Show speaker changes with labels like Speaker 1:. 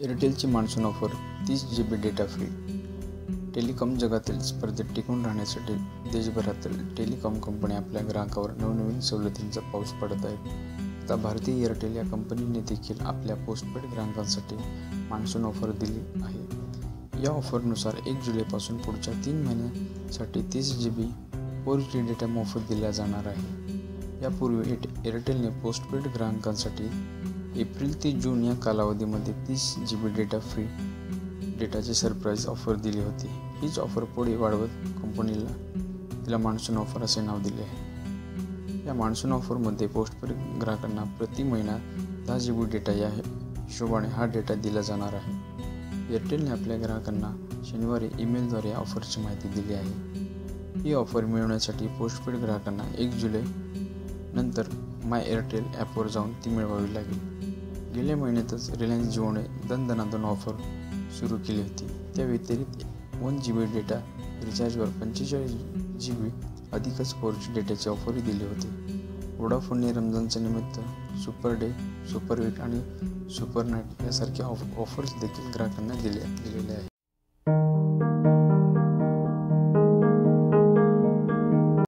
Speaker 1: एअरटेलची monsoon offer 30 GB data free. Telecom जगातील स्पर्धेत टिकून राहण्यासाठी देशभरातील टेलिकॉम कंपन्या आपल्या ग्राहकांवर नवनवीन सवलतींचा पाऊस पाडत आहेत. आता भारतीय एअरटेल या कंपनीने देखील आपल्या पोस्टपेड ग्राहकांसाठी मान्सून ऑफर दिली आहे. या ऑफरनुसार 1 जुलैपासून पुढच्या 3 महिन्यांसाठी 30 GB 4G डेटा मोफत दिला जाणार आहे. यापूर्वी एअरटेलने पोस्टपेड ग्राहकांसाठी एप्रिल ते जून या कालावधीमध्ये 30 GB डेटा फ्री डेटाची सरप्राईज ऑफर दिली होती. हीच ऑफर पुढे वाढवत कंपनीला तिला मान्सून ऑफर असे नाव दिले आहे. या मान्सून ऑफरमध्ये पोस्टपेड ग्राहकांना प्रति महिना 10 GB डेटा या हिशोबाने हा डेटा दिला जाणार आहे. एअरटेलने आपल्या ग्राहकांना शनिवारी ईमेलद्वारे ऑफरची माहिती दिली आहे. ही ऑफर मिळवण्यासाठी पोस्टपेड ग्राहकांना 1 जुलै नंतर माय एअरटेल ॲपवर जाऊन ती मिळवावी लागेल. गेल्या महिन्यातच रिलायन्स जिओने दणदणादण ऑफर सुरू केली होती. त्या व्यतिरिक्त 1 GB डेटा रिचार्जवर 45 GB अधिकच 4G डेटाची ऑफरही दिली होती. वोडाफोनने रमजानच्या निमित्त सुपर डे, सुपर वीक आणि सुपर नाईट यासारख्या ऑफर्स देखील ग्राहकांना दिलेल्या आहेत.